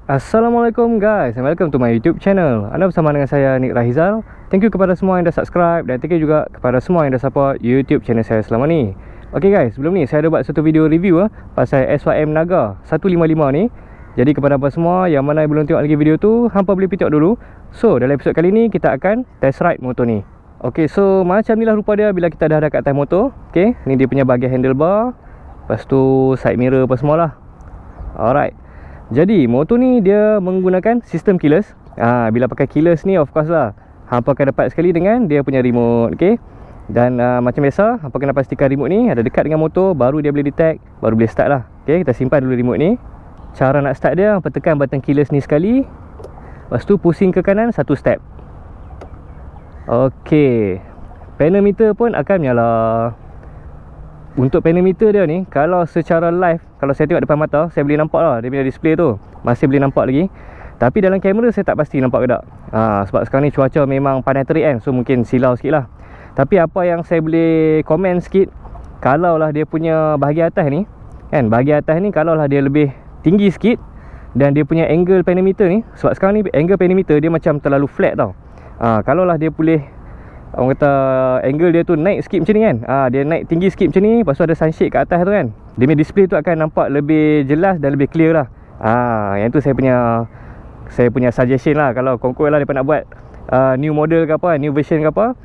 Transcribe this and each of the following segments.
Assalamualaikum guys, and welcome to my YouTube channel. Anda bersama dengan saya, Nick Rahizal. Thank you kepada semua yang dah subscribe, dan thank you juga kepada semua yang dah support YouTube channel saya selama ni. Ok guys, sebelum ni saya ada buat satu video review pasal SYM Naga 155 ni. Jadi kepada apa semua yang mana belum tengok lagi video tu, hampa boleh pergi tengok dulu. So dalam episod kali ni kita akan test ride motor ni. Ok, so macam ni lah rupa dia bila kita dah dekat atas motor. Ok, ni dia punya bahagian handlebar, lepas tu side mirror apa semua lah. Alright, jadi motor ni dia menggunakan sistem keyless. Bila pakai keyless ni of course lah, hampa akan dapat sekali dengan dia punya remote. Okay, dan macam biasa, hampa kena pastikan remote ni ada dekat dengan motor, baru dia boleh detect, baru boleh start lah. Okay, kita simpan dulu remote ni. Cara nak start dia, hampa tekan button keyless ni sekali, lepas tu pusing ke kanan satu step. Okay, panel meter pun akan menyala. Untuk panel meter dia ni, kalau secara live, kalau saya tengok depan mata, saya boleh nampak lah dia punya display tu, masih boleh nampak lagi. Tapi dalam kamera saya tak pasti nampak ke tak. Sebab sekarang ni cuaca memang panas terik kan, so mungkin silau sikit lah. Tapi apa yang saya boleh komen sikit, kalau lah dia punya bahagian atas ni kan, bahagian atas ni kalau lah dia lebih tinggi sikit, dan dia punya angle panel meter ni, sebab sekarang ni angle panel meter dia macam terlalu flat tau. Kalau lah dia boleh, orang kata angle dia tu naik sikit macam ni kan, dia naik tinggi sikit macam ni, lepas tu ada sunshade kat atas tu kan, dia punya display tu akan nampak lebih jelas dan lebih clear lah. Yang tu saya punya suggestion lah. Kalau korang lah dia nak buat new model ke apa, new version ke apa,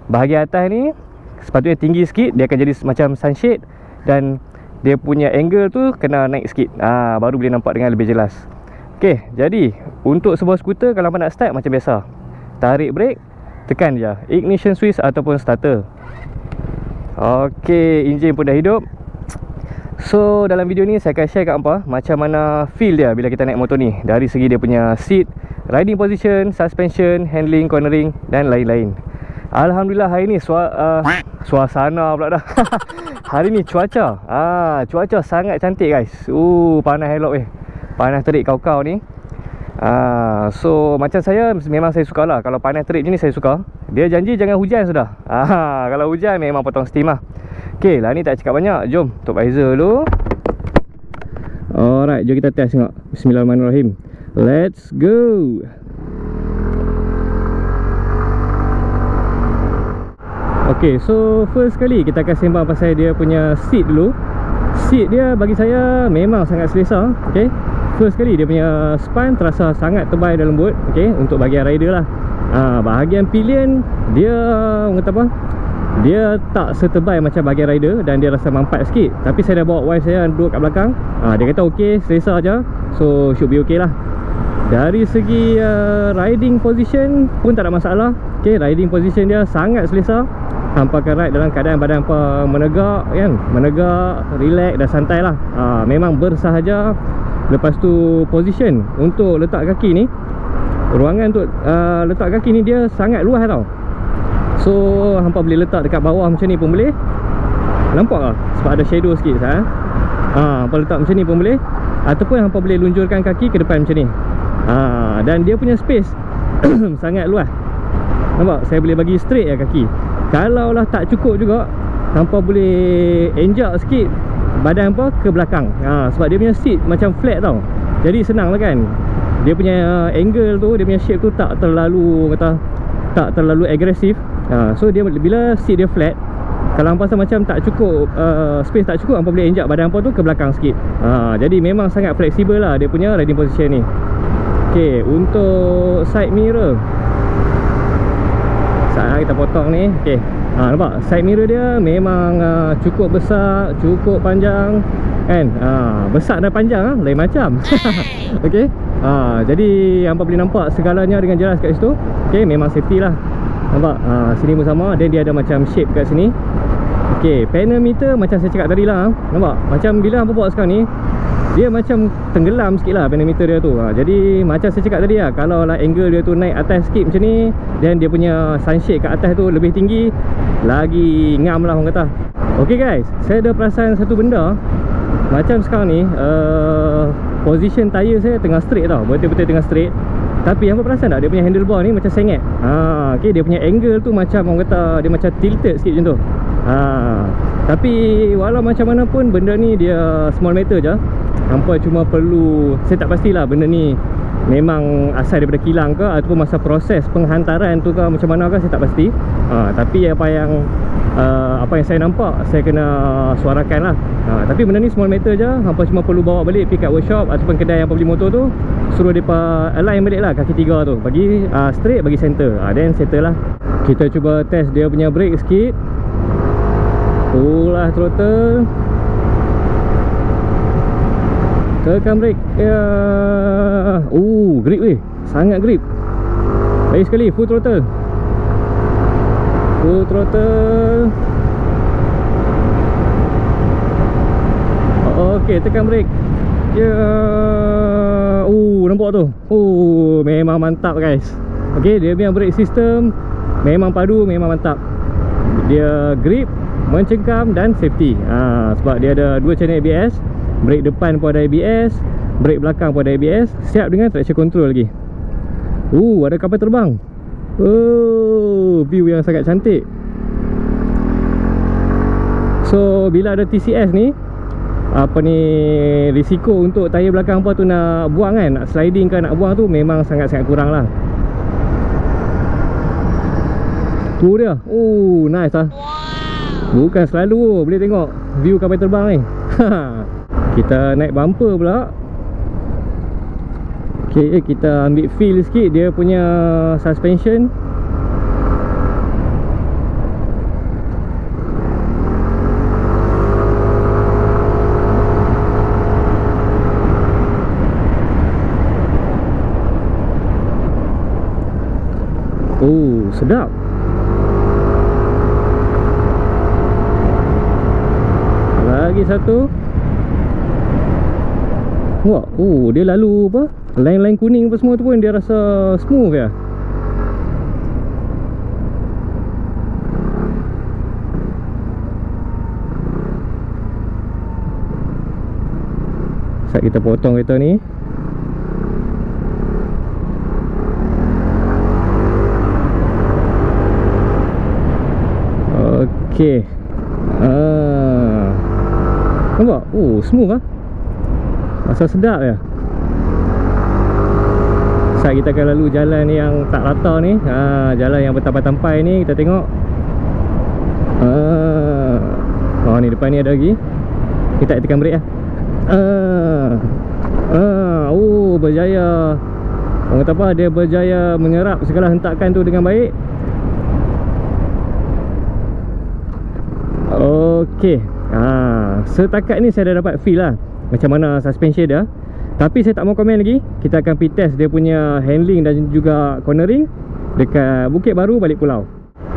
bahagian atas ni sepatutnya tinggi sikit, dia akan jadi macam sunshade, dan dia punya angle tu kena naik sikit, baru boleh nampak dengan lebih jelas. Ok, jadi untuk sebuah skuter kalau nak start macam biasa, tarik brake, tekan je ignition switch ataupun starter. Ok, enjin pun dah hidup. So dalam video ni saya akan share kat hampa macam mana feel dia bila kita naik motor ni, dari segi dia punya seat, riding position, suspension, handling, cornering dan lain-lain. Alhamdulillah hari ni suasana pula dah hari ni cuaca cuaca sangat cantik guys. Panas elok panas terik kau-kau ni. So macam saya, memang saya suka lah kalau panas terik macam ni, saya suka. Dia janji jangan hujan sudah. Kalau hujan memang potong steam lah. Ok lah, ni tak cakap banyak, jom top visor dulu. Alright, jom kita test tengok. Bismillahirrahmanirrahim, let's go. Ok, so first kali kita akan sembang pasal dia punya seat dulu. Seat dia bagi saya memang sangat selesa. Ok, first kali dia punya span terasa sangat tebal dan lembut. Ok, untuk bahagian rider lah. Bahagian pillion dia, orang kata apa, dia tak setebal macam bahagian rider, dan dia rasa mampat sikit. Tapi saya dah bawa wife saya duduk kat belakang, dia kata ok, selesa je. So should be ok lah. Dari segi riding position pun tak ada masalah. Ok, riding position dia sangat selesa. Hampa akan ride dalam keadaan badan hampa menegak kan, menegak, relax dan santai lah. Memang bersahaja. Lepas tu position untuk letak kaki ni, ruangan untuk letak kaki ni dia sangat luas tau. So hampa boleh letak dekat bawah macam ni pun boleh. Nampak tak? Sebab ada shadow sikit hampa letak macam ni pun boleh, ataupun hampa boleh lunjurkan kaki ke depan macam ni. Dan dia punya space sangat luas. Nampak? Saya boleh bagi straight ya kaki. Kalau lah tak cukup juga, hampa boleh enjak sikit badan hampa ke belakang. Sebab dia punya seat macam flat tau, jadi senang lah kan. Dia punya angle tu, dia punya shape tu tak terlalu, kata, tak terlalu agresif. So dia bila seat dia flat, kalau hampa rasa macam tak cukup, space tak cukup, hampa boleh enjak badan hampa tu ke belakang sikit. Jadi memang sangat fleksibel lah dia punya riding position ni. Ok, untuk side mirror, saat kita potong ni. Ok, nampak side mirror dia memang cukup besar, cukup panjang kan. Besar dan panjang lain macam. Ok, jadi hampa boleh nampak segalanya dengan jelas kat situ. Ok, memang safety lah. Nampak, sini pun sama, dan dia ada macam shape kat sini. Ok, panel meter macam saya cakap tadi lah. Nampak, macam bila hampa bawa sekarang ni, dia macam tenggelam sikit lah panel meter dia tu. Jadi macam saya cakap tadi lah, kalau lah angle dia tu naik atas sikit macam ni, dan dia punya sunshade kat atas tu lebih tinggi, lagi ngam lah orang kata. Ok guys, saya ada perasan satu benda. Macam sekarang ni position tayar saya tengah straight tau, betul-betul tengah straight. Tapi hampa perasan tak, dia punya handlebar ni macam sengit. Okay, dia punya angle tu macam orang kata, dia macam tilted sikit macam tu. Tapi walau macam mana pun, benda ni dia small matter je. Hampa cuma perlu, saya tak pastilah benda ni memang asal daripada kilang ke, ataupun masa proses penghantaran tu ke macam mana ke, saya tak pasti. Tapi apa yang saya nampak, saya kena suarakan lah. Tapi benda ni small matter je. Hampa cuma perlu bawa balik, pick up workshop ataupun kedai yang beli motor tu, suruh mereka align balik lah kaki 3 tu, bagi straight, bagi center, then settle lah. Kita cuba test dia punya brake sikit. Pull lah throttle, tekan brake. Grip weh, sangat grip. Lagi sekali, full throttle. Full throttle. Okey, tekan brake. Nampak tu. Memang mantap guys. Okey, dia punya brake system memang padu, memang mantap. Dia grip, mencengkam dan safety. Sebab dia ada 2 channel ABS. Brake depan pun ada ABS, brake belakang pun ada ABS. Siap dengan traction control lagi. Ada kapal terbang. View yang sangat cantik. So bila ada TCS ni, risiko untuk tayar belakang tu nak buang kan, nak sliding ke nak buang tu memang sangat-sangat kurang lah. Tu dia. Nice lah. Bukan selalu boleh tengok view kapal terbang ni. Kita naik bumper pula. Okay, kita ambil feel sikit dia punya suspension. Sedap. Lagi satu. Wah, dia lalu apa? Line-line kuning apa semua tu pun dia rasa smooth ya. Saat kita potong kereta ni. Okey. Nampak? Smooth ah. Rasa sedap ya. Saat kita akan lalu jalan yang tak rata ni, jalan yang bertampai-tampai ni, kita tengok. Ni depan ni ada lagi. Kita tekan brake lah. Berjaya. Orang kata apa, dia berjaya menyerap segala hentakan tu dengan baik. Okey. Setakat ni saya dah dapat feel lah macam mana suspension dia. Tapi saya tak mau komen lagi. Kita akan pergi test dia punya handling dan juga cornering dekat Bukit Baru Balik Pulau.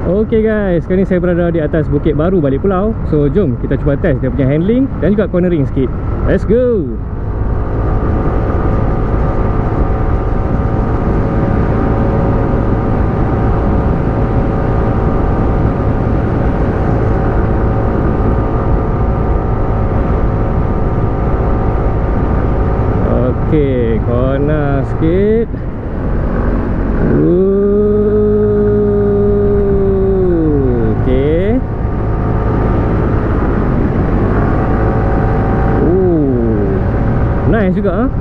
Okey guys, sekarang ni saya berada di atas Bukit Baru Balik Pulau. So jom kita cuba test dia punya handling dan juga cornering sikit. Let's go. Okey, corner sikit. Okey. Nice juga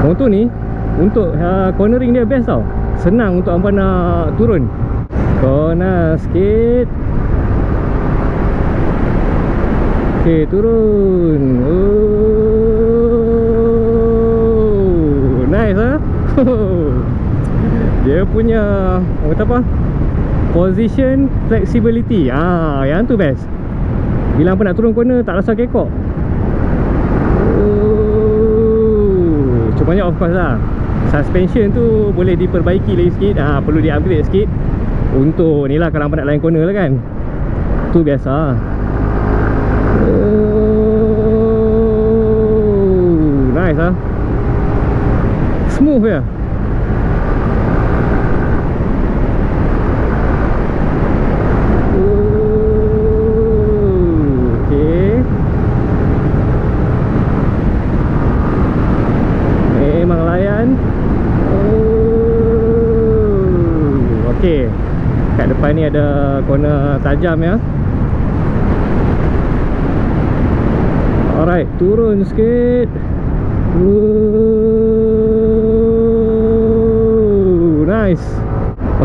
motor ni. Untuk cornering dia best tau. Senang untuk hangpa nak turun. Corner sikit. Okey, turun. Nice lah. Dia punya orang kata apa, position flexibility. Yang tu best. Bila hangpa nak turun corner tak rasa kekok. Cumanya of course lah, suspension tu boleh diperbaiki lagi sikit. Perlu di upgrade sikit. Untuk ni lah kalau hangpa nak line corner lah kan. Tu biasa. Nice lah. Smooth ya. Okay. Memang layan. Okay. Kat depan ni ada corner tajam ya. Alright, turun sikit.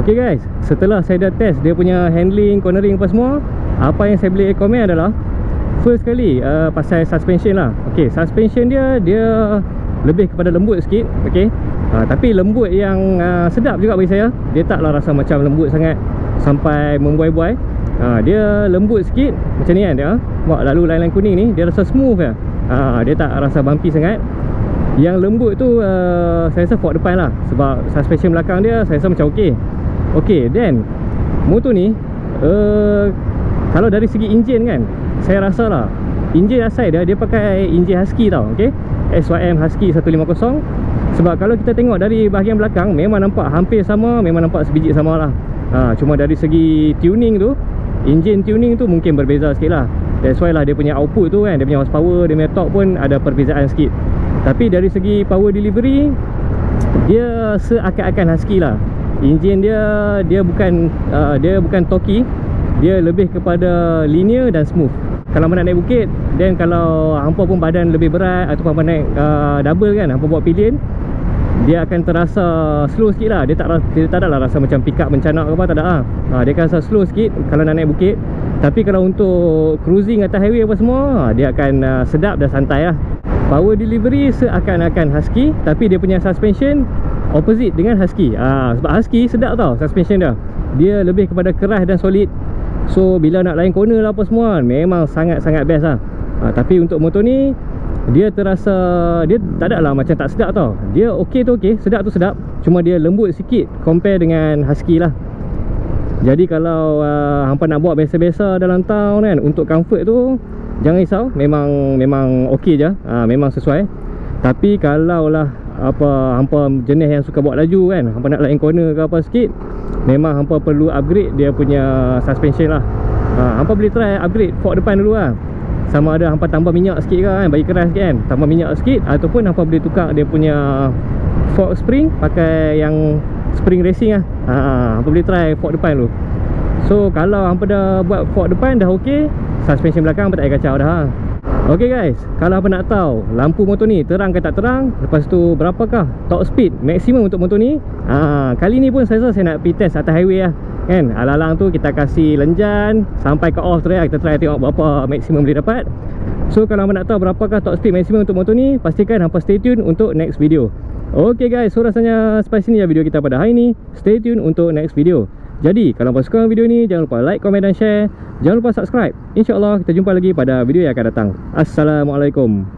Okay guys, setelah saya dah test dia punya handling, cornering apa semua, apa yang saya boleh recommend adalah first kali pasal suspension lah. Okay, suspension dia lebih kepada lembut sikit. Okay, tapi lembut yang sedap juga bagi saya. Dia taklah rasa macam lembut sangat sampai membuai-buai. Dia lembut sikit macam ni kan dia. Buat lalu line-line kuning ni dia rasa smooth je. Dia tak rasa bumpy sangat. Yang lembut tu saya rasa fork depan lah, sebab suspension belakang dia saya rasa macam okey. Okay, then motor ni kalau dari segi enjin kan, saya rasa lah enjin asal dia pakai enjin Husky tau. Okay, SYM Husky 150. Sebab kalau kita tengok dari bahagian belakang, memang nampak hampir sama, memang nampak sebiji sama lah. Cuma dari segi tuning tu, enjin tuning tu mungkin berbeza sikit lah. That's why lah dia punya output tu kan, dia punya horsepower, dia punya torque pun ada perbezaan sikit. Tapi dari segi power delivery, dia seakan-akan Husky lah. Enjin dia bukan torquey, dia lebih kepada linear dan smooth. Kalau nak naik bukit, dan kalau hampa pun badan lebih berat ataupun hampa naik double kan, hampa buat pilihan, dia akan terasa slow sikit lah. Dia tak adalah rasa macam pick up mencanak ke apa, tak ada lah. Dia akan rasa slow sikit kalau nak naik bukit. Tapi kalau untuk cruising atas highway apa semua, dia akan sedap dan santai lah. Power delivery seakan-akan Husky, tapi dia punya suspension opposite dengan Husky. Sebab Husky sedap tau suspension dia. Dia lebih kepada keras dan solid. So bila nak line corner lah apa semua, memang sangat-sangat best lah. Tapi untuk motor ni, dia terasa, dia tak ada lah macam tak sedap tau. Dia okey tu okey, sedap tu sedap, cuma dia lembut sikit compare dengan Husky lah. Jadi kalau hampa nak buat biasa-biasa dalam town kan, untuk comfort tu jangan risau, memang okey je, memang sesuai. Tapi kalau lah hampa jenis yang suka buat laju kan, hampa nak line corner ke apa sikit, memang hampa perlu upgrade dia punya suspension lah. Hampa boleh try upgrade fork depan dulu lah. Sama ada hampa tambah minyak sikit ke kan, bagi keras sikit kan, tambah minyak sikit, ataupun hampa boleh tukar dia punya fork spring pakai yang spring racing lah. Hampa boleh try fork depan dulu. So kalau hampa dah buat fork depan dah okey, suspension belakang hampa tak payah kacau dah. Okay guys, kalau hampa nak tahu lampu motor ni terang ke tak terang, lepas tu berapakah top speed maksimum untuk motor ni, kali ni pun saya rasa saya nak pergi test atas highway lah kan. Alang-alang tu kita kasih lenjan sampai ke off tu ya, kita try tengok berapa maksimum boleh dapat. So kalau hampa nak tahu berapakah top speed maksimum untuk motor ni, pastikan hampa stay tune untuk next video. Okay guys, so rasanya sampai sini ya video kita pada hari ni. Stay tune untuk next video. Jadi kalau hampa suka video ni, jangan lupa like, komen dan share. Jangan lupa subscribe. InsyaAllah kita jumpa lagi pada video yang akan datang. Assalamualaikum.